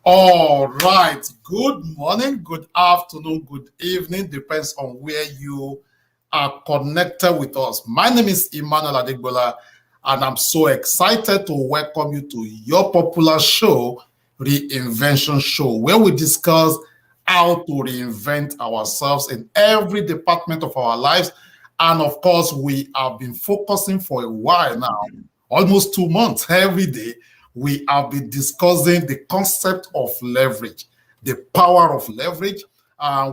All right. Good morning, good afternoon, good evening. Depends on where you are connected with us. My name is Emmanuel Adegbola, and I'm so excited to welcome you to your popular show, Reinvention Show, where we discuss how to reinvent ourselves in every department of our lives. And of course, we have been focusing for a while now, almost 2 months, every day we have been discussing the concept of leverage, the power of leverage.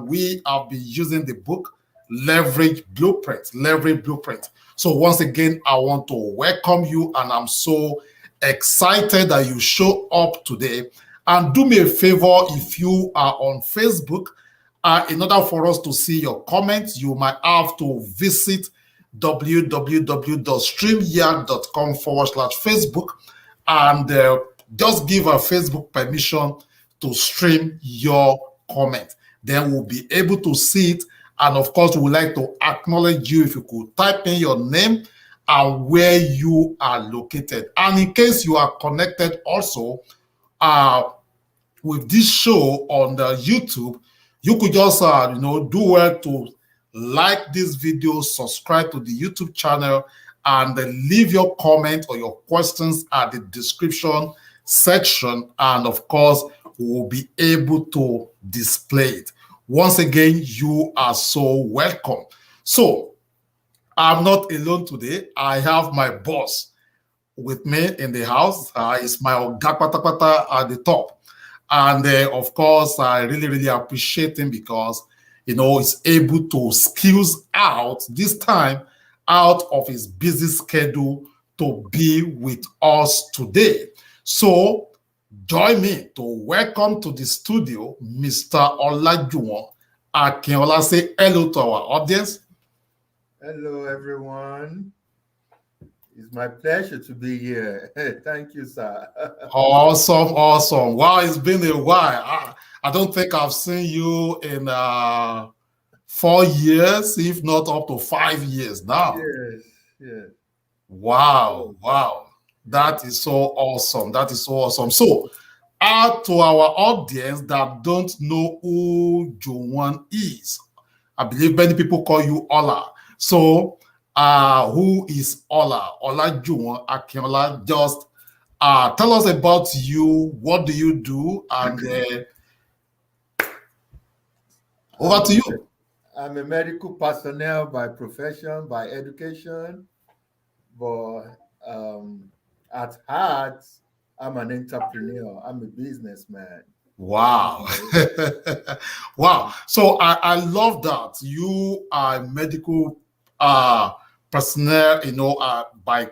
We have been using the book Leverage Blueprint, Leverage Blueprint. So once again, I want to welcome you, and I'm so excited that you show up today. And do me a favor, if you are on Facebook, in order for us to see your comments, you might have to visit www.streamyard.com/Facebook and just give our Facebook permission to stream your comment. Then we'll be able to see it. And of course, we would like to acknowledge you if you could type in your name and where you are located. And in case you are connected also with this show on the YouTube, you could just do well to like this video, subscribe to the YouTube channel, and leave your comment or your questions at the description section. And of course, we'll be able to display it. Once again, you are so welcome. So I'm not alone today. I have my boss with me in the house. It's my Oga Patapata at the top. And of course, I really appreciate him because, he's able to skills out this time out of his busy schedule to be with us today. So join me to welcome to the studio, Mr. Olajuwon Akinola. Say hello to our audience. Hello, everyone. It's my pleasure to be here. Thank you, sir. Awesome. Wow, it's been a while. I don't think I've seen you in 4 years, if not up to 5 years now. Yes. Wow. That is so awesome. So, to our audience that don't know who Juwon is, I believe many people call you Ola. So, who is Ola? Olajuwon Akinola. Just tell us about you. What do you do? And over to you. I'm a medical personnel by profession, by education, but at heart, I'm an entrepreneur. I'm a businessman. Wow. Wow. So I love that. You are medical personnel, by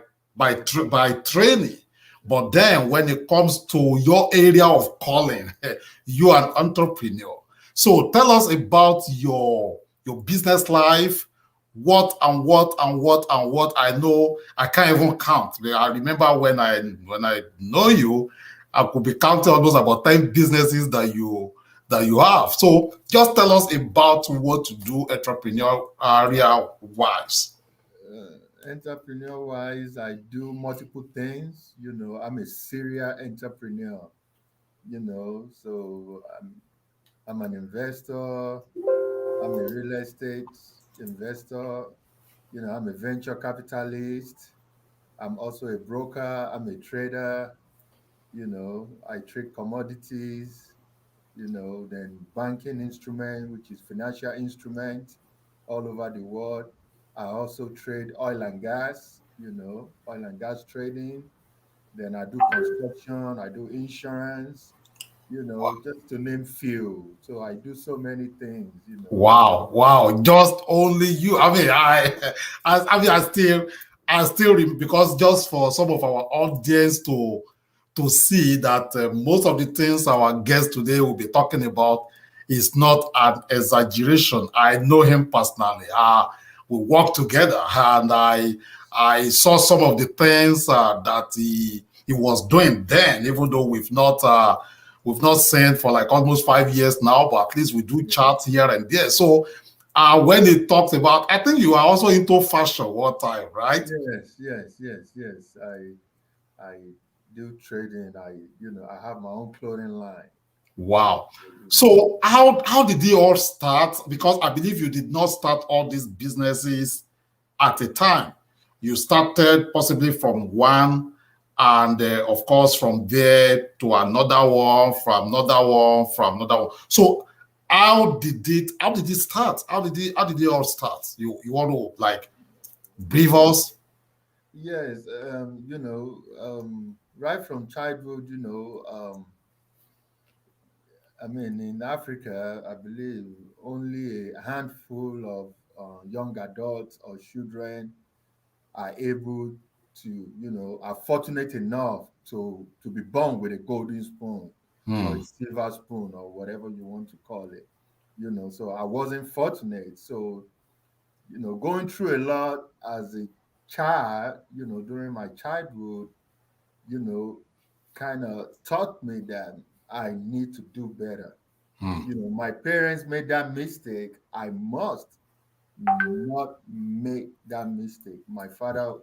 training. But then when it comes to your area of calling, you are an entrepreneur. So tell us about your business life. What I know I can't even count. I remember when I know you, I could be counting almost about 10 businesses that you have. So just tell us about what you do entrepreneurial wise. Entrepreneur-wise, I do multiple things. I'm a serial entrepreneur. So I'm an investor. I'm a real estate investor. I'm a venture capitalist. I'm also a broker. I'm a trader. I trade commodities. Then banking instrument, which is financial instrument, all over the world. I also trade oil and gas. Oil and gas trading. Then I do construction. I do insurance. Just to name few. So I do so many things. Wow. Just only you. I mean, I still because just for some of our audience to see that most of the things our guest today will be talking about is not an exaggeration. I know him personally. We work together, and I saw some of the things that he was doing then, even though we've not seen for like almost 5 years now, but at least we do chat here and there. So when he talks about, I think you are also into fashion one time, right? Yes. I do trading. I have my own clothing line. Wow. So how did they all start? Because I believe you did not start all these businesses at a time. You started possibly from one, and of course from there to another one, from another one, from another one. So how did it start? How did it all start? You want to like brief us? Yes, right from childhood, I mean, in Africa, I believe only a handful of young adults or children are able to, are fortunate enough to be born with a golden spoon or a Hmm. silver spoon or whatever you want to call it. So I wasn't fortunate. So, going through a lot as a child, during my childhood, you know, kind of taught me that I need to do better. Hmm. My parents made that mistake. I must not make that mistake. My father,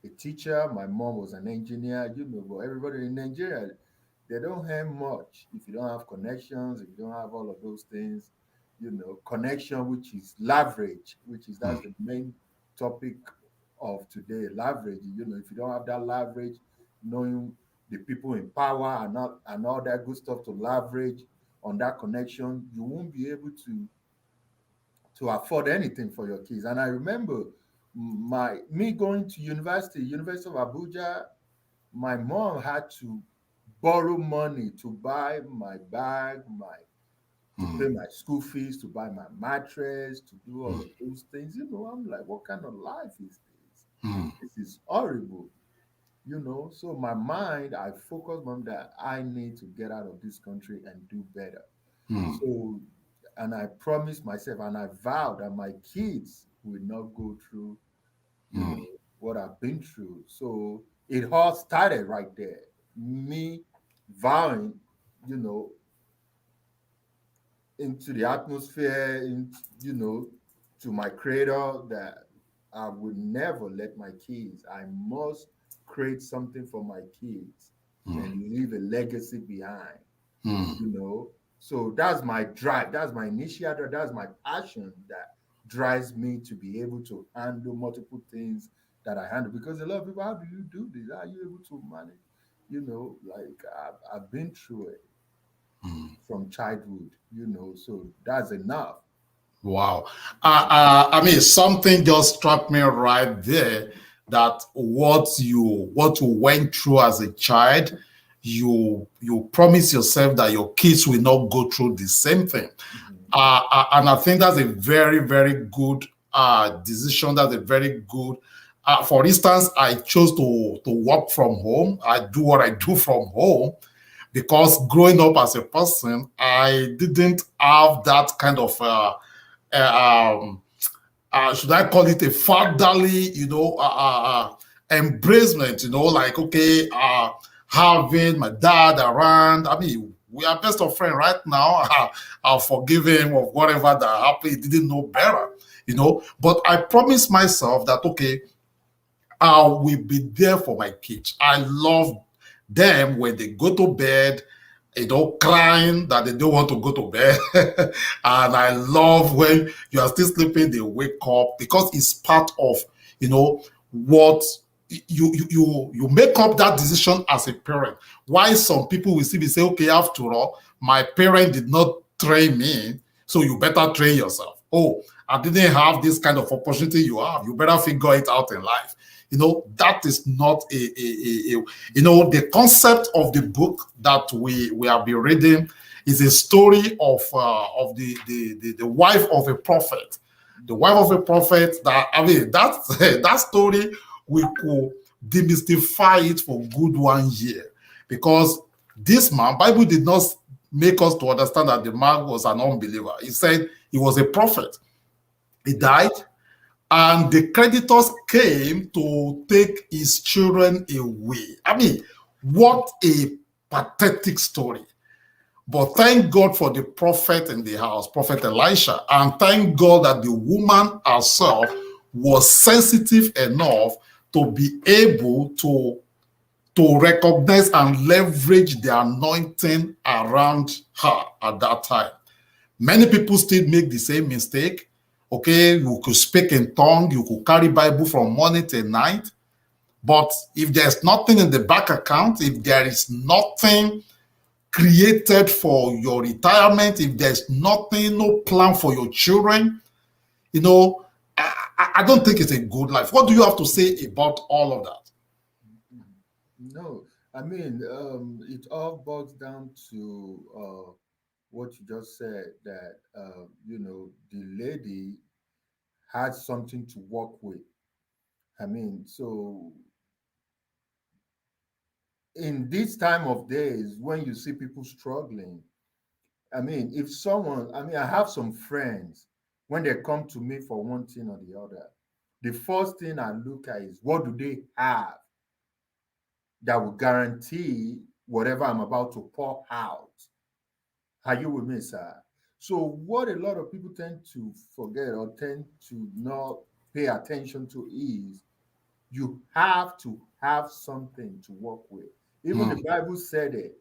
a teacher, my mom was an engineer, but everybody in Nigeria, they don't have much if you don't have connections, if you don't have all of those things, connection, which is leverage, which is Hmm. that's the main topic of today, leverage. If you don't have that leverage, knowing the people in power and all that good stuff to leverage on that connection, you won't be able to afford anything for your kids. And I remember me going to University of Abuja, my mom had to borrow money to buy my bag, my to Hmm. pay my school fees, to buy my mattress, to do all of those things. I'm like, what kind of life is this? Hmm. This is horrible. So my mind, I focused on that I need to get out of this country and do better. Hmm. So, and I promised myself and I vowed that my kids will not go through, you Hmm. know, what I've been through. So it all started right there. Me vowing, you know, into the atmosphere, to my creator that I would never let my kids. I must create something for my kids Hmm. and leave a legacy behind. Hmm. So that's my drive, that's my initiator, that's my passion that drives me to be able to handle multiple things that I handle. Because a lot of people, how do you do this? How are you able to manage? Like I've been through it from childhood, so that's enough. Wow. I mean, something just struck me right there that what you went through as a child, you promise yourself that your kids will not go through the same thing. Mhm. And I think that's a very, very good decision. That's a very good. For instance, I chose to work from home. I do what I do from home because growing up as a person, I didn't have that kind of um, should I call it a fatherly, embracement, like, okay, having my dad around. I mean, we are best of friends right now. I'll forgive him of whatever that happened. He didn't know better, But I promised myself that, okay, I will be there for my kids. I love them when they go to bed, crying that they don't want to go to bed. And I love when you are still sleeping, they wake up because it's part of, what you make up that decision as a parent. Why some people will still be say, okay, after all, my parent did not train me, so you better train yourself. Oh, I didn't have this kind of opportunity you have. You better figure it out in life. That is not the concept of the book that we have been reading is a story of the wife of a prophet. The wife of a prophet, that I mean that that story, we could demystify it for good 1 year, because this man, Bible did not make us to understand that the man was an unbeliever. He said he was a prophet. He Yeah. died, and the creditors came to take his children away. I mean, what a pathetic story. But thank God for the prophet in the house, Prophet Elisha, and thank God that the woman herself was sensitive enough to be able to to recognize and leverage the anointing around her at that time. Many people still make the same mistake. Okay, you could speak in tongue, you could carry Bible from morning till night. But if there's nothing in the bank account, if there is nothing created for your retirement, if there's nothing, no plan for your children, I don't think it's a good life. What do you have to say about all of that? No, I mean, it all boils down to what you just said, that, the lady had something to work with. I mean, so in this time of days, when you see people struggling, I mean, if someone, I mean, I have some friends, when they come to me for one thing or the other, the first thing I look at is what do they have that will guarantee whatever I'm about to pour out. Are you with me, sir? So, what a lot of people tend to forget or tend to not pay attention to is you have to have something to work with. Even the Bible said it.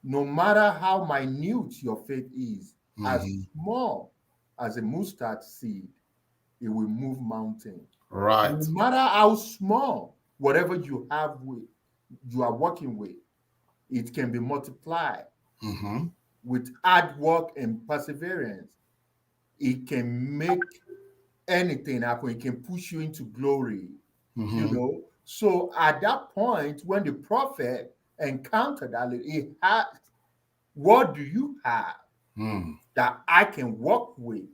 No matter how minute your faith is, as small as a mustard seed, it will move mountains. Right. No matter how small, whatever you have with, you are working with, it can be multiplied with hard work and perseverance. It can make anything happen. It can push you into glory. So at that point, when the prophet encountered that lady, he asked, what do you have that I can work with?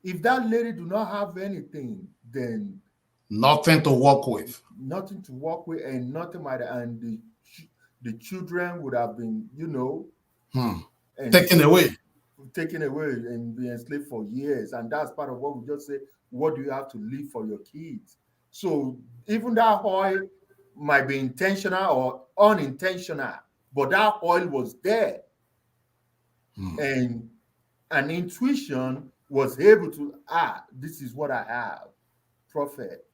If that lady do not have anything, then nothing to work with. Nothing to work with, and nothing like that. And the children would have been, taken away. Taken away and be enslaved for years. And that's part of what we just say. What do you have to leave for your kids? So even that oil might be intentional or unintentional, but that oil was there. And an intuition was able to, this is what I have, prophet.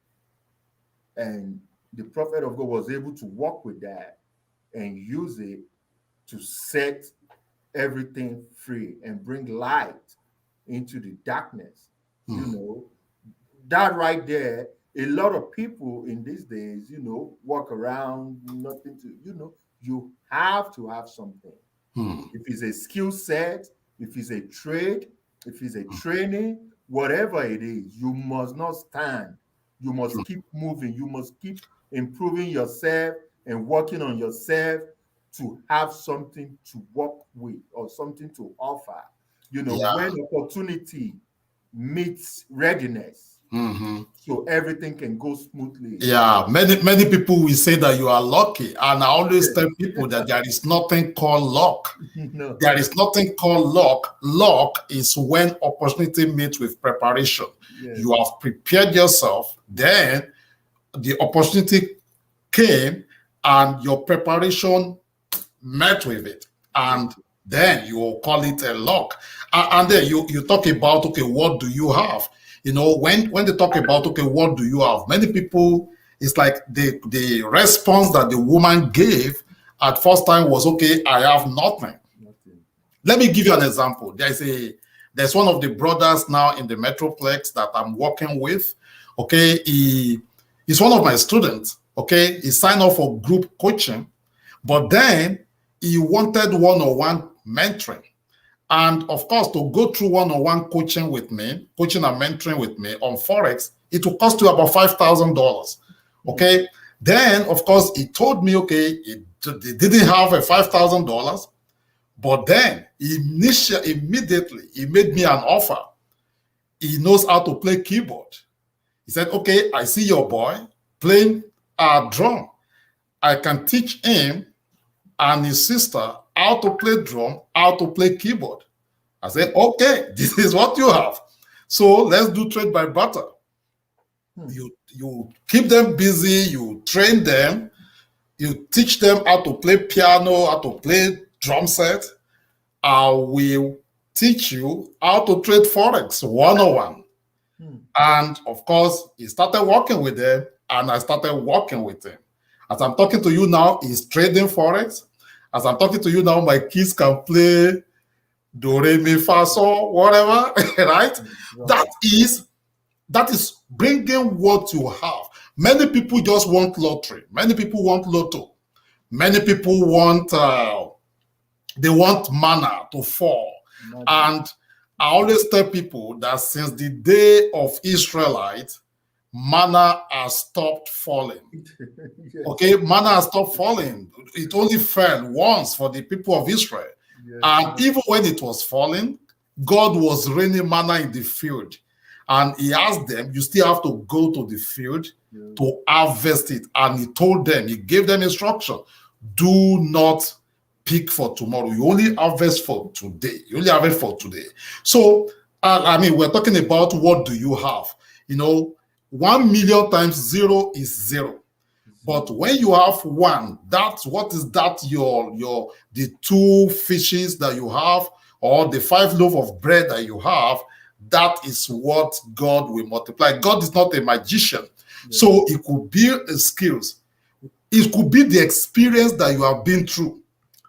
And the prophet of God was able to work with that and use it to set everything free and bring light into the darkness. That right there, a lot of people in these days, walk around, nothing to, you have to have something. If it's a skill set, if it's a trade, if it's a training, whatever it is, you must not stand. You must keep moving. You must keep improving yourself and working on yourself to have something to work with or something to offer. When opportunity meets readiness, so everything can go smoothly. Yeah, many people will say that you are lucky, and I always tell people that there is nothing called luck. No. There is nothing called luck. Luck is when opportunity meets with preparation. Yes. You have prepared yourself, then the opportunity came, and your preparation met with it, and then you will call it a luck. And then you talk about, okay, what do you have? When they talk about, okay, what do you have? Many people, it's like the response that the woman gave at first time was, okay, I have nothing. Let me give you an example. There's one of the brothers now in the Metroplex that I'm working with. Okay, he's one of my students. Okay, he signed up for group coaching, but then he wanted one-on-one mentoring. And of course, to go through one-on-one coaching and mentoring with me on Forex, it will cost you about $5,000. Okay. Then, of course, he told me, okay, he didn't have a $5,000, but then immediately he made me an offer. He knows how to play keyboard. He said, okay, I see your boy playing a drum. I can teach him and his sister how to play drum, how to play keyboard. I said, okay, this is what you have. So let's do trade by barter. You keep them busy, you train them, you teach them how to play piano, how to play drum set. I will teach you how to trade Forex one-on-one. And of course, he started working with them. and I started working with him. As I'm talking to you now, he's trading forex. As I'm talking to you now, my kids can play do re mi fa so whatever, right? Right. That is bringing what you have. Many people just want lottery. Many people want lotto. Many people want they want manna to fall. Imagine. And I always tell people that since the day of Israelites, manna has stopped falling. Yes. Okay, manna has stopped falling. It only fell once for the people of Israel. Yes. And even when it was falling, God was raining manna in the field. And he asked them, you still have to go to the field Yes. to harvest it. And he told them, he gave them instruction, do not pick for tomorrow. You only harvest for today. You only harvest for today. So, I mean, we're talking about what do you have? 1 million times zero is zero. But when you have one, that's what is that the 2 fishes that you have or the 5 loaves of bread that you have, that is what God will multiply. God is not a magician. Yes. So it could be skills. It could be the experience that you have been through.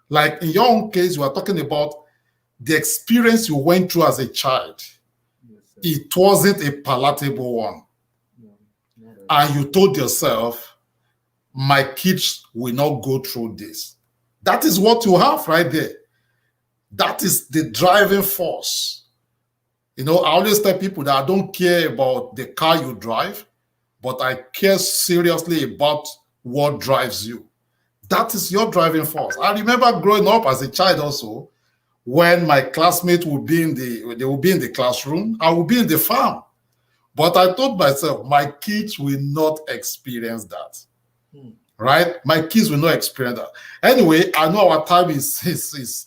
Like in your own case, you are talking about the experience you went through as a child. Yes, sir. It wasn't a palatable one. No, not at all. And you told yourself, my kids will not go through this. That is what you have right there. That is the driving force. I always tell people that I don't care about the car you drive, but I care seriously about what drives you. That is your driving force. I remember growing up as a child also, when my classmates would be in the classroom, I would be in the farm. But I told myself, my kids will not experience that. Right? My kids will not experience that. Anyway, I know our time is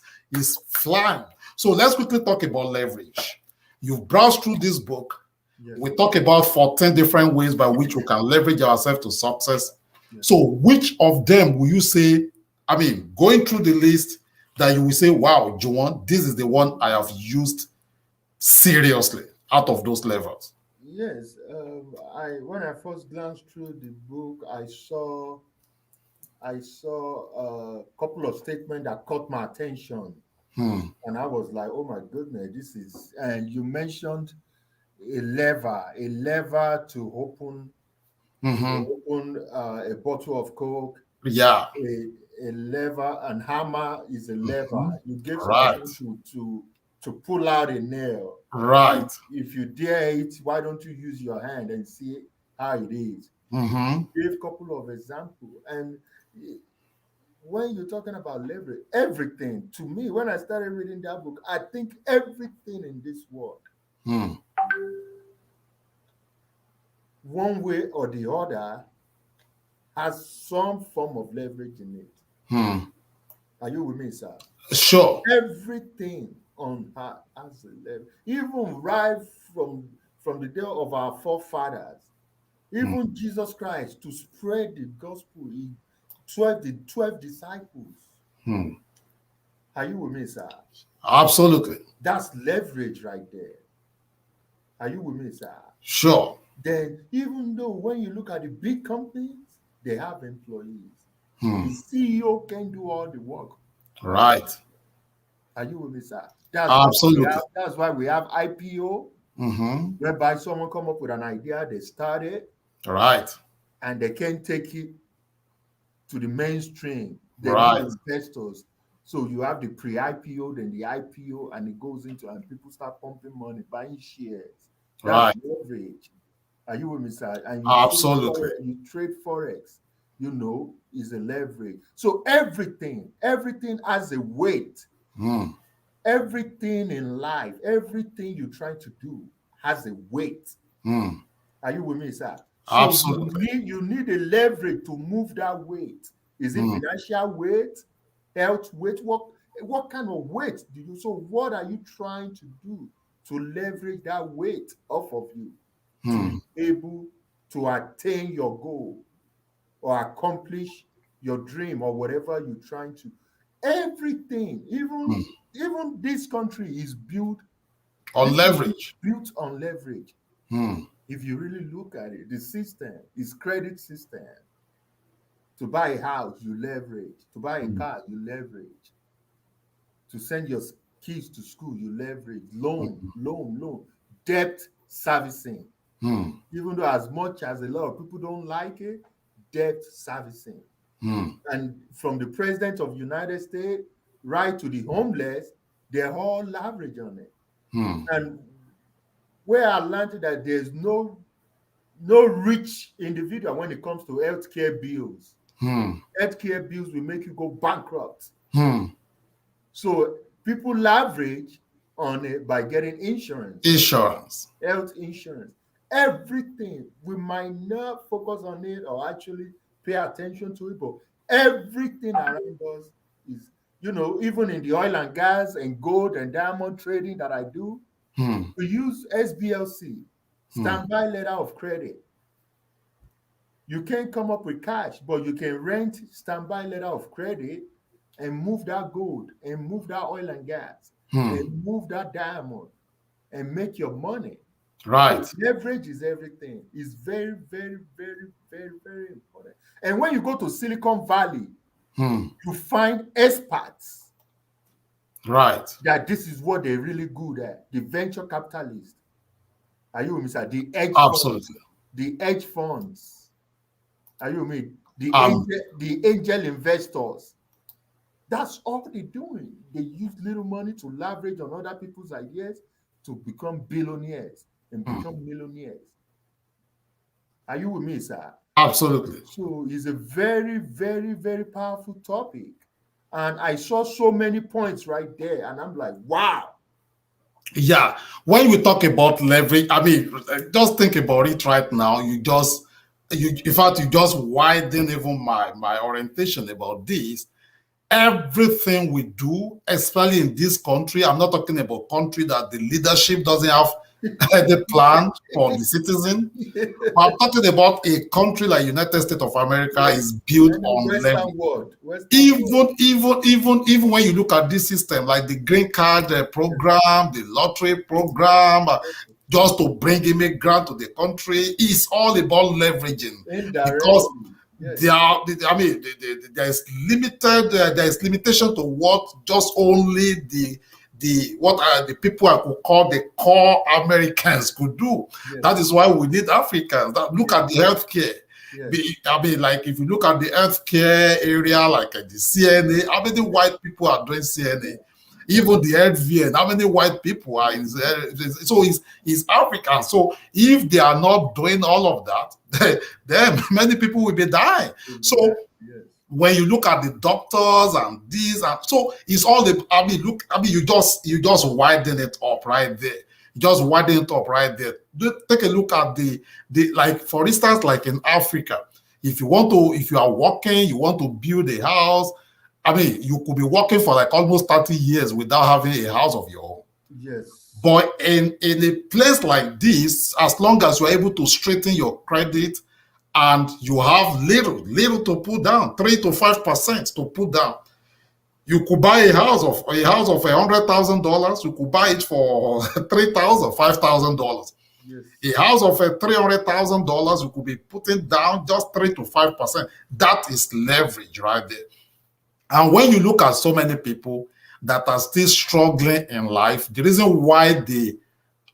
flying. So let's quickly talk about leverage. You've browsed through this book. Yes. We talk about 14 different ways by which we can leverage ourselves to success. Yes. So which of them will you say, I mean, going through the list that you will say, wow, Joan, this is the one I have used seriously out of those levels? Yes. When I first glanced through the book, I saw a couple of statements that caught my attention. And I was like, oh my goodness, this is, and you mentioned a lever to open a bottle of Coke. Yeah. A lever, and hammer is a lever. You give some Right. to pull out a nail. Right. If you dare it, why don't you use your hand and see how it is? Give a couple of examples. And when you're talking about leverage, everything, to me, when I started reading that book, I think everything in this world, one way or the other, has some form of leverage in it. Are you with me, sir? Sure. Everything on her has a leverage. Even right from the day of our forefathers, even Jesus Christ, to spread the gospel, the 12 disciples. Are you with me, sir? Absolutely. That's leverage right there. Are you with me, sir? Sure. Then, even though when you look at the big companies, they have employees. The CEO can do all the work. Right. Are you with me, sir? Absolutely. That's why we have IPO, whereby someone come up with an idea, they start it, right, and they can take it to the mainstream. They right. need investors. So you have the pre-IPO, then the IPO, and it goes into, and people start pumping money, buying shares. That's leverage. Are you with me, sir? And absolutely, you trade forex. Is a leverage. So everything has a weight. Everything in life, everything you try to do has a weight. Are you with me, sir? So absolutely. You need a leverage to move that weight. Is it financial weight, health weight? What kind of weight do you? So what are you trying to do to leverage that weight off of you to be able to attain your goal or accomplish your dream or whatever you're trying to? Everything, even this country is built on leverage. Built on leverage. if you really look at it, the system is credit system. To buy a house, you leverage. To buy a car, you leverage. To send your kids to school, you leverage. Loan. Debt servicing. Even though as much as a lot of people don't like it, debt servicing. And from the president of the United States right to the homeless, they're all leverage on it. And where I learned that there's no rich individual when it comes to healthcare bills. Healthcare bills will make you go bankrupt. So people leverage on it by getting insurance. Health insurance. Everything. We might not focus on it or actually pay attention to it, but everything around us is, even in the oil and gas and gold and diamond trading that I do, we use SBLC, standby letter of credit. You can't come up with cash, but you can rent standby letter of credit and move that gold and move that oil and gas and move that diamond and make your money. Right. So leverage is everything. It's very, very, very, very, very important. And when you go to Silicon Valley, you find experts. Right. That this is what they're really good at. The venture capitalists. Are you with me, sir? The hedge Absolutely. funds. The hedge funds. Are you with me? The angel investors. That's all they're doing. They use little money to leverage on other people's ideas to become billionaires and become millionaires. Are you with me, sir? Absolutely. So it's a very, very, very powerful topic. And I saw so many points right there. And I'm like, wow. Yeah. When we talk about leverage, I mean, just think about it right now. In fact, you just widen even my orientation about this. Everything we do, especially in this country, I'm not talking about country that the leadership doesn't have the plan for the citizen. But I'm talking about a country like United States of America is built on leverage. Even when you look at this system, like the green card program, the lottery program, just to bring immigrants to the country, it's all about leveraging. Because there's limitation to what just only the people I could call the core Americans could do. Yes. That is why we need Africans. Look at the healthcare. Yes. I mean, like if you look at the healthcare area, like the CNA, how many white people are doing CNA? Even the LVN, how many white people are in so it's African. So if they are not doing all of that, then many people will be dying. So when you look at the doctors and these, and so it's all the. You just widen it up right there. You just widen it up right there. Take a look at the like, for instance, like in Africa, if you are working, you want to build a house. I mean, you could be working for like almost 30 years without having a house of your own. Yes. But in a place like this, as long as you're able to straighten your credit and you have little to put down, 3 to 5% to put down, you could buy a house of $100,000. You could buy it for $3,000, $5,000. Yes. A house of $300,000, you could be putting down just 3 to 5%. That is leverage right there. And when you look at so many people that are still struggling in life, the reason why they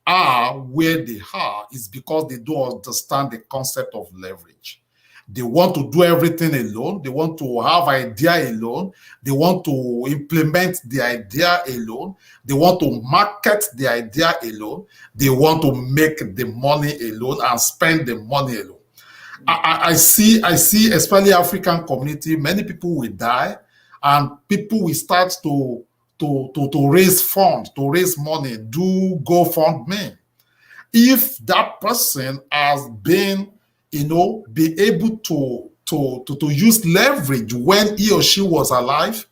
are where they are is because they don't understand the concept of leverage. They want to do everything alone. They want to have idea alone. They want to implement the idea alone. They want to market the idea alone. They want to make the money alone and spend the money alone. I see, especially African community, many people will die. And people will start to raise funds, to raise money, do GoFundMe. If that person has been, be able to use leverage when he or she was alive,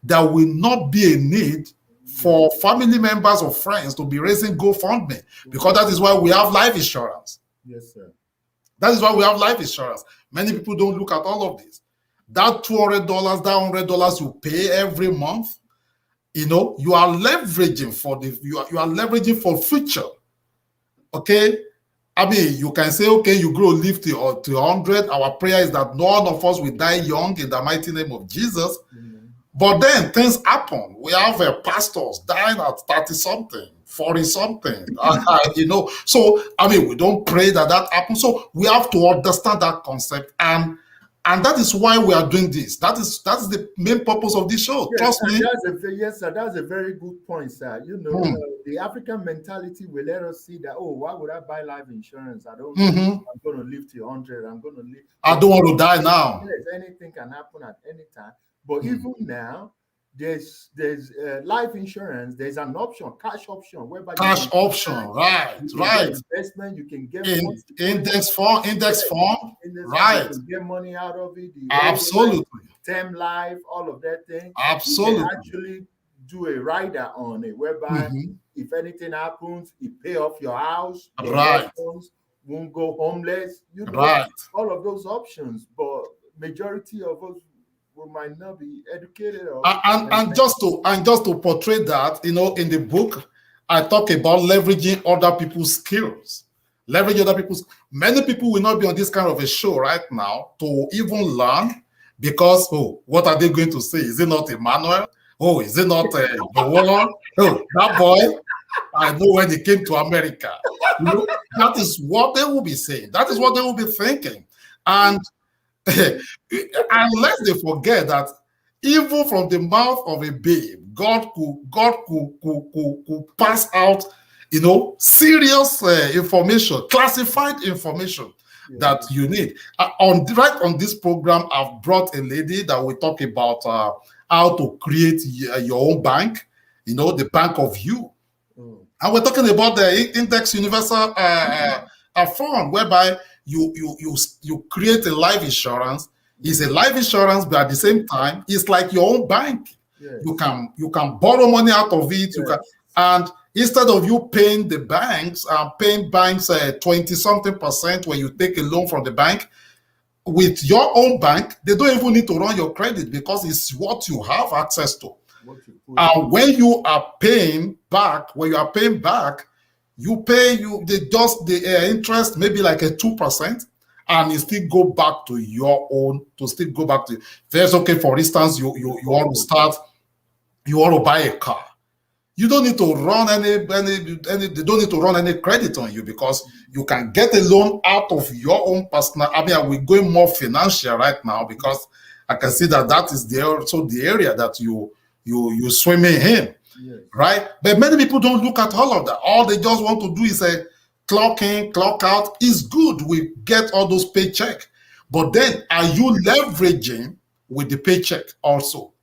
there will not be a need for family members or friends to be raising GoFundMe, because that is why we have life insurance. Yes, sir. That is why we have life insurance. Many people don't look at all of this. That $200, that $100 you pay every month, you are leveraging for you are leveraging for future. Okay, I mean, you can say, okay, you grow, live to 100. Our prayer is that none of us will die young in the mighty name of Jesus. But then things happen. We have pastors dying at 30 something, 40 something, So, I mean, we don't pray that happens. So we have to understand that concept. And that is why we are doing this. That is the main purpose of this show. Yes, Trust me. Yes, sir. That's a very good point, sir. The African mentality will let us see that, oh, why would I buy life insurance? I'm going to live to 100. I'm going to live. I don't want to die now. Yes, anything can happen at any time. But even now, there's life insurance. There's an option, cash option, whereby cash option, right. Investment, you can get index fund, right. You can get money out of it. Absolutely. Term life, all of that thing. Absolutely. You can actually do a rider on it, whereby if anything happens, you pay off your house, your right. won't go homeless. Right. All of those options, but majority of us we might not be educated. And just to portray that, in the book, I talk about leveraging other people's skills. Many people will not be on this kind of a show right now to even learn because, what are they going to say? Is it not Emmanuel? Is it not the world? That boy, I know when he came to America. That is what they will be saying. That is what they will be thinking. And unless they forget that even from the mouth of a babe, God could pass out, serious information, classified information that you need. On this program, I've brought a lady that will talk about how to create your own bank, the bank of you. And we're talking about the Index Universal Fund, whereby you create a life insurance. It's a life insurance, but at the same time, it's like your own bank. Yes. You can borrow money out of it. You can, and instead of you paying the banks, 20-something% when you take a loan from the bank, with your own bank, they don't even need to run your credit because it's what you have access to. And when you are paying back, you pay the interest, maybe like a 2%, and it still go back to your own. There's okay. For instance, you want to buy a car. You don't need to run they don't need to run any credit on you because you can get a loan out of your own personal. I mean, we're going more financial right now because I can see that is also the area that you swimming in. Yes. Right? But many people don't look at all of that. All they just want to do is say clock in, clock out. Is good. We get all those paycheck. But then are you leveraging with the paycheck also?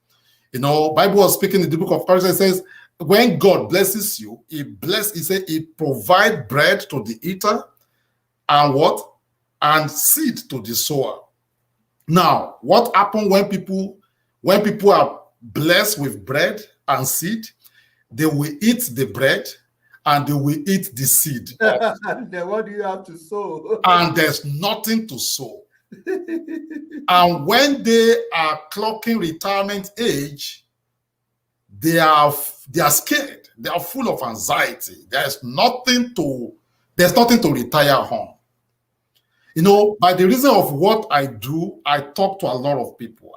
Bible was speaking in the book of Corinthians, says, when God blesses you, he said he provide bread to the eater and what? And seed to the sower. Now, what happened when people are blessed with bread and seed? They will eat the bread and they will eat the seed. Then what do you have to sow? And there's nothing to sow. And when they are clocking retirement age, they are scared. They are full of anxiety. There's nothing to retire on. By the reason of what I do, I talk to a lot of people.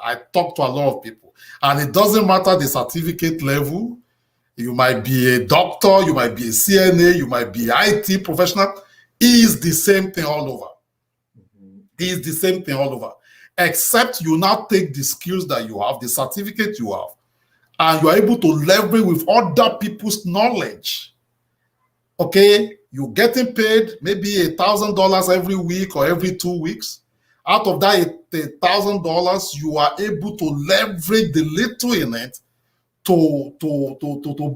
And it doesn't matter the certificate level. You might be a doctor, you might be a CNA, you might be IT professional. It is the same thing all over. It is the same thing all over. Except you now take the skills that you have, the certificate you have, and you are able to leverage with other people's knowledge. Okay? You're getting paid maybe $1,000 every week or every 2 weeks. Out of that $1,000, you are able to leverage the little in it to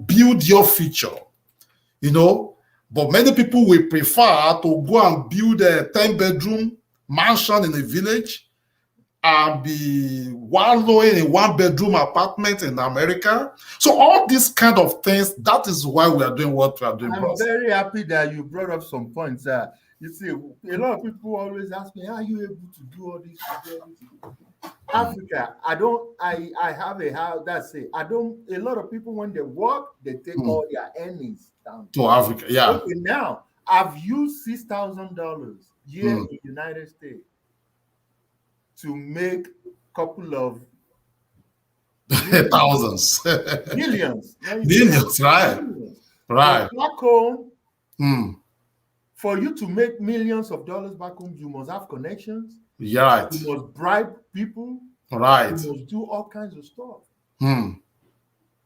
build your future, But many people will prefer to go and build a 10-bedroom mansion in a village and be wallowing in 1-bedroom apartment in America. So all these kind of things, that is why we are doing what we are doing. I'm very happy that you brought up some points. You see, a lot of people always ask me, how are you able to do all this? Africa, I have a house, that's it. A lot of people, when they work, they take all their earnings down to Africa. Yeah. Okay, now I've used $6,000 here Mm. in the United States to make a couple of millions, Thousands. millions. Let me say that, Millions, right? millions. But Right. back home, Mm. for you to make millions of dollars back home, you must have connections. You're right. You must bribe people. Right. You must do all kinds of stuff. Mm.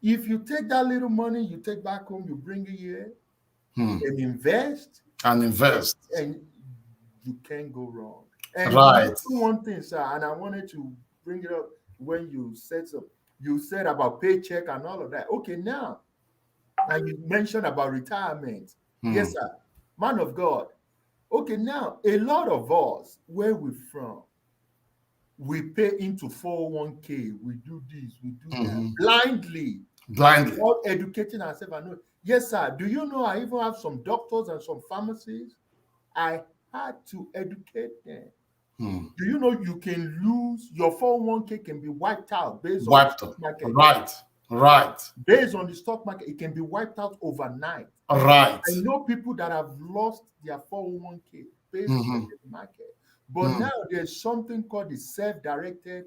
If you take that little money you take back home, you bring it here Mm. and invest, And invest. and you can't go wrong. And you Right. mentioned one thing, sir, and I wanted to bring it up when you said so. You said about paycheck and all of that. Okay, now, and you mentioned about retirement. Yes, Mm. sir. Man of God. Okay, now, a lot of us, where we from, we pay into 401k, we do this, we do that Mhm. blindly, Blindly. without educating ourselves. I know. Yes, sir. Do you know I even have some doctors and some pharmacies? I had to educate them. Mm. Do you know you can lose your 401k can be wiped out based on the Wiped stock up. market? Right. Right. Based on the stock market, it can be wiped out overnight. Right. I know people that have lost their 401k based on Mhm. the market. But Mm. now there's something called the self-directed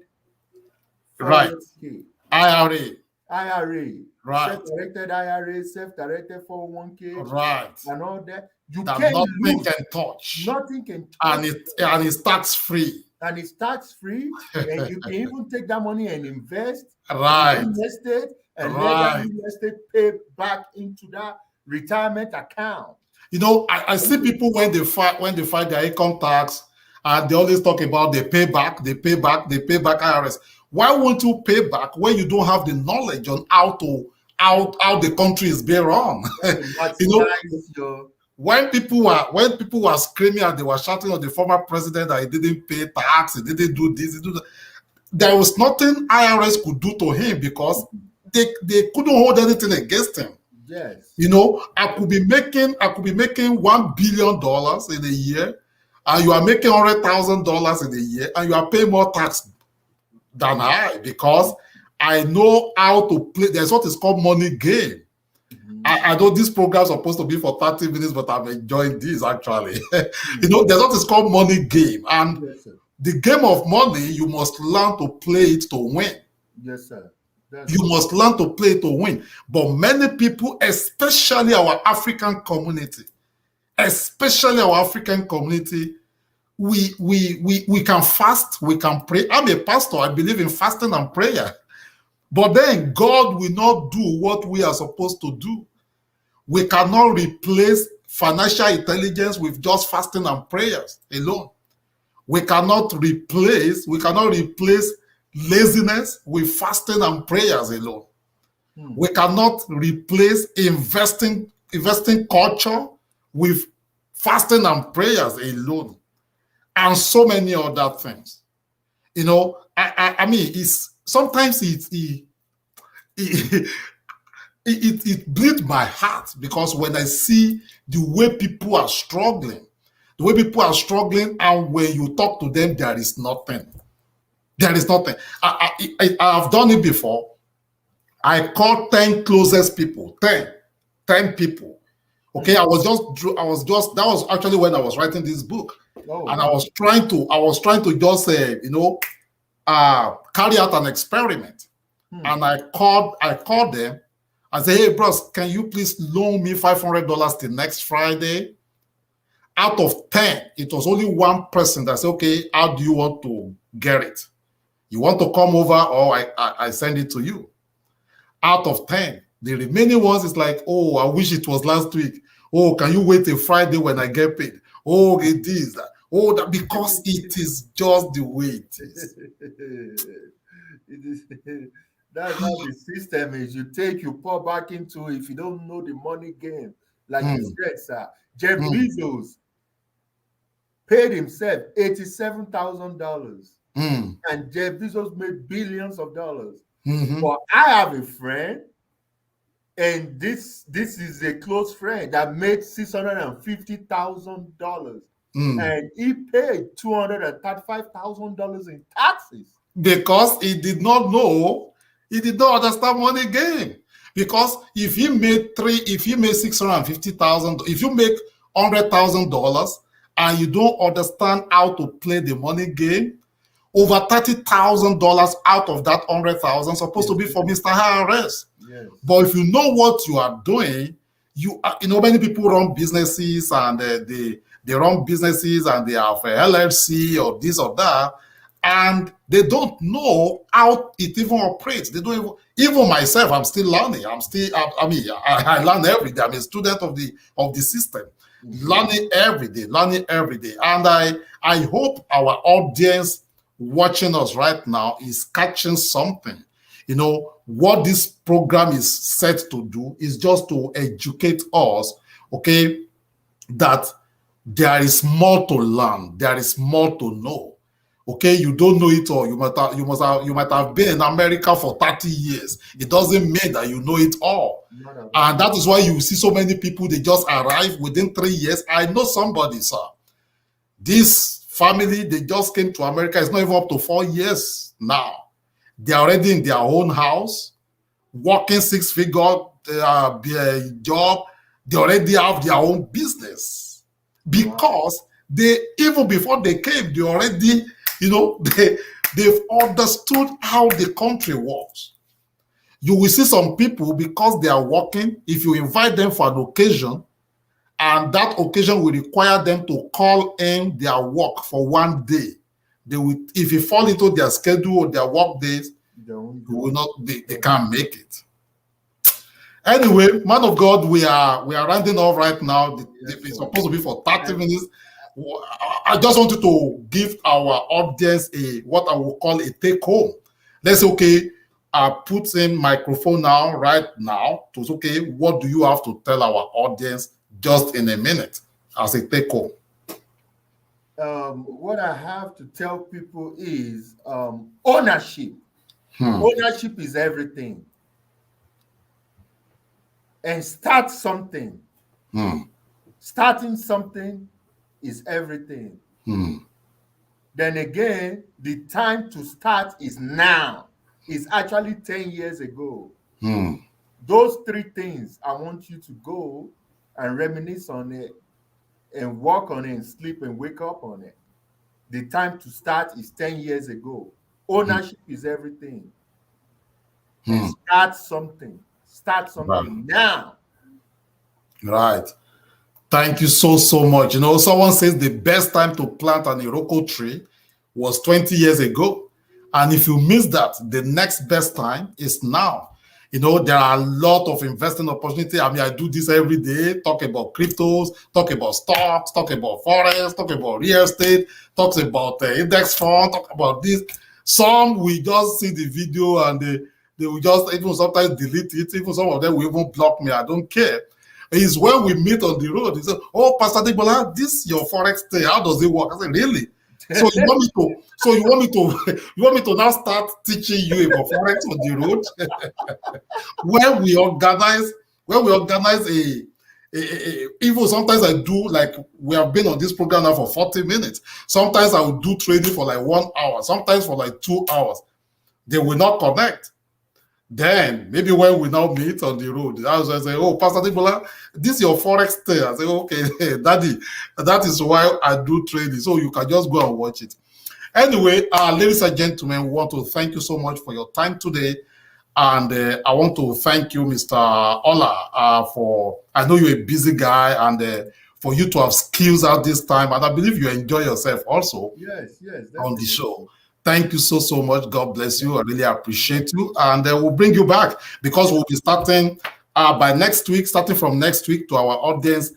Right. 401k, IRA. IRA, Right. self-directed IRA, self-directed 401k, Right. and all that. You That can't nothing lose. can touch. Nothing can touch And it starts free. and it's tax free, and you can even take that money and invest in Right. real estate and let that Right. real estate pay back into that retirement account. You know, I see people when they fight their income tax, and they always talk about they pay back, they pay back, they pay back IRS. Why won't you pay back when you don't have the knowledge on how the country is being run? You know, Maximize your when people were screaming and they were shouting at the former president that he didn't pay tax, he didn't do this, he did that, there was nothing IRS could do to him because they couldn't hold anything against him. yes. You know, I could be making $1 billion in a year, and you are making $100,000 in a year, and you are paying more tax than I because I know how to play. There's what is called money game. I know this program is supposed to be for 30 minutes, but I'm enjoying this actually. You know, there's what is called money game, and Yes, sir. the game of money, you must learn to play it to win. Yes, sir. You must learn to play to win. But many people, especially our African community, we can fast, we can pray. I'm a pastor, I believe in fasting and prayer. But then God will not do what we are supposed to do. We cannot replace financial intelligence with just fasting and prayers alone. We cannot replace laziness with fasting and prayers alone. We cannot replace investing culture with fasting and prayers alone, and so many other things. You know, I mean, it's sometimes it bleeds my heart because when I see the way people are struggling, and when you talk to them, there is nothing. There is nothing. I have done it before. I called 10 closest people, 10 people. Okay, that was actually when I was writing this book. Oh, And I was trying to just carry out an experiment. And I called them. I said, hey bros, can you please loan me $500 till next Friday? Out of 10, it was only one person that said, okay, how do you want to get it? You want to come over or I send it to you? Out of 10, the remaining ones is like, oh, I wish it was last week. Oh, can you wait till Friday when I get paid? Oh, it is that. Oh, that, because it is just the way it is. it is that's how the system is. You pour back into it if you don't know the money game. Like you said, sir. Jeff Bezos paid himself $87,000. And Jeff Bezos made billions of dollars. But I have a friend, and this is a close friend that made $650,000, and he paid $235,000 in taxes because he did not know, he did not understand money game. Because if he made 650,000, if you make $100,000 and you don't understand how to play the money game, over $30,000 out of that 100,000 supposed to be for Mr. IRS. Yes. But if you know what you are doing, many people run businesses and they run businesses and they have a LLC or this or that, and they don't know how it even operates. They don't even myself, I'm still learning. I learn every day. I'm a student of the system, learning every day. And I hope our audience watching us right now is catching something. What this program is set to do is just to educate us, okay, that there is more to learn, there is more to know. Okay, you don't know it all. You might have been in America for 30 years. It doesn't mean that you know it all. And that is why you see so many people, they just arrive within 3 years. I know somebody, sir. This family, they just came to America. It's not even up to 4 years now. They're already in their own house, working 6-figure job. They already have their own business because even before they came, they already, they've understood how the country works. You will see some people, because they are working, if you invite them for an occasion, and that occasion will require them to call in their work for 1 day, they will, if you fall into their schedule or their work days, they can't make it. Anyway, man of God, we are rounding off right now. It's supposed to be for 30 minutes. I just wanted to give our audience what I will call a take home. Let's say, okay, I put in microphone now, right now, to say, okay, what do you have to tell our audience just in a minute as a take home? What I have to tell people is ownership. Ownership is everything. And start something. Starting something is everything. Then again, the time to start is now. It's actually 10 years ago. Those 3 things, I want you to go and reminisce on it and work on it and sleep and wake up on it. The time to start is 10 years ago. Ownership is everything. And start something. Start something now. Right. Thank you so much. Someone says the best time to plant an Iroko tree was 20 years ago. And if you miss that, the next best time is now. There are a lot of investing opportunity. I do this every day, talk about cryptos, talk about stocks, talk about forex, talk about real estate, talk about index fund, talk about this. Some we just see the video and they will just even sometimes delete it. Even some of them will even block me. I don't care. It's when we meet on the road. They say, "Oh, Pastor Debola, this is your forex thing. How does it work?" I say, "Really? So you want me to now start teaching you about forex on the road?" when we organize even sometimes I do, like we have been on this program now for 40 minutes. Sometimes I will do training for like 1 hour, sometimes for like 2 hours. They will not connect. Then maybe when we now meet on the road, I was say, "Oh, Pastor Debola, this is your forex thing." I say, "Okay, Daddy, that is why I do trading. So you can just go and watch it." Anyway, ladies and gentlemen, we want to thank you so much for your time today. And I want to thank you, Mr. Ola, for, I know you're a busy guy, and for you to have skills at this time. And I believe you enjoy yourself also. Yes, on the show. Thank you so much. God bless you. I really appreciate you. And we'll bring you back because we'll be starting by next week, starting from next week to our audience.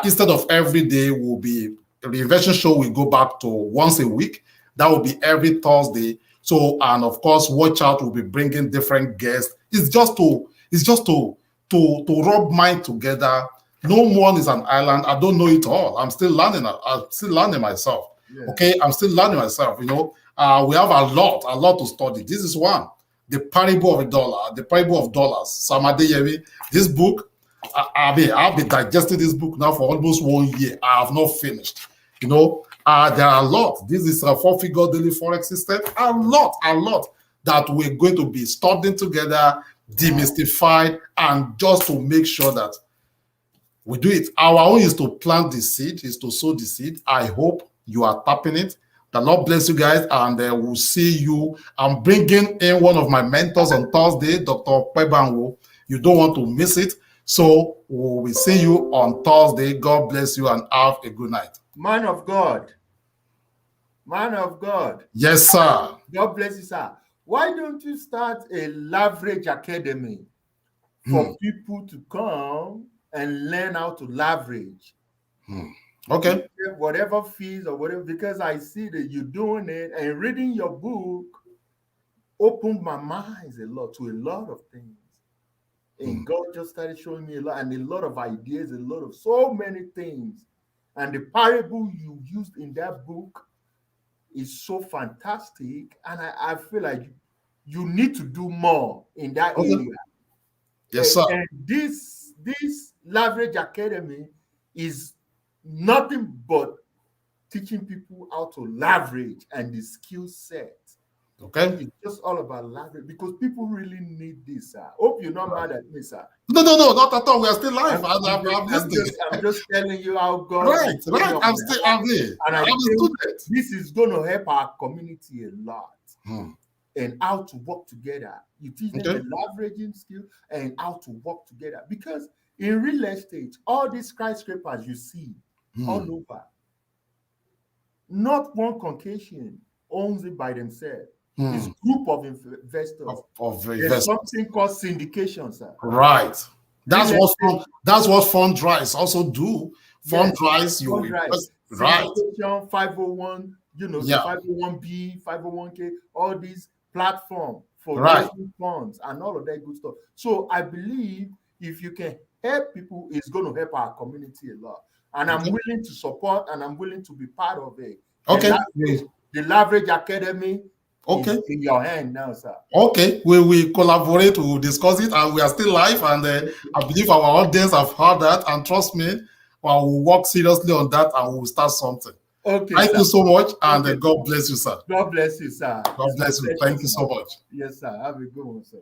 Instead of every day, will be the Reinvention Show will go back to once a week. That will be every Thursday. So, and of course, watch out. We'll be bringing different guests. It's just to rub mind together. No one is an island. I don't know it all. I'm still learning. I'm still learning myself. Yeah. Okay, I'm still learning myself. We have a lot to study. This is one, the parable of a dollar, the parable of dollars. Sam Adeyemi. This book, I've been digesting this book now for almost 1 year. I have not finished. There are a lot. This is a 4-figure daily forex system. A lot that we're going to be studying together, demystify, and just to make sure that We do it. Our own is to plant the seed, is to sow the seed. I hope you are tapping it. The Lord bless you guys, and we'll see you. I'm bringing in one of my mentors on Thursday, Dr. Kwebanwo. You don't want to miss it. So we'll see you on Thursday. God bless you and have a good night. Man of God. Man of God. Yes, sir. God bless you, sir. Why don't you start a leverage academy for people to come and learn how to leverage? Okay. Whatever fees or whatever, because I see that you're doing it, and reading your book opened my mind a lot to a lot of things. And God just started showing me a lot, and a lot of ideas, a lot of so many things. And the parable you used in that book is so fantastic. And I feel like you need to do more in that area. Yes, sir. And this Leverage Academy is nothing but teaching people how to leverage and the skill set. Okay. It's just all about leverage, because people really need this, sir. Hope you're not mad at me, sir. No, not at all. We are still live. I'm just telling you how God. Right. I'm here. And I think this is going to help our community a lot. And how to work together. You teach them the leveraging skill and how to work together. Because in real estate, all these skyscrapers you see all over, not one Caucasian owns it by themselves. It's a group of investors. There's something called syndication, sir. Right. That's what fund drives also do. Fund drives, right. 501, the 501b, 501k, all these platforms for raising funds and all of that good stuff. So I believe if you can help people, it's going to help our community a lot. And I'm willing to support, and I'm willing to be part of it. Okay. The Leverage Academy is in your hand now, sir. Okay. We collaborate, we'll discuss it, and we are still live. And I believe our audience have heard that. And trust me, we'll work seriously on that, and we'll start something. Okay. Thank you so much, and God bless you, sir. God bless you, sir. God bless you. Thank you so much. Yes, sir. Have a good one, sir.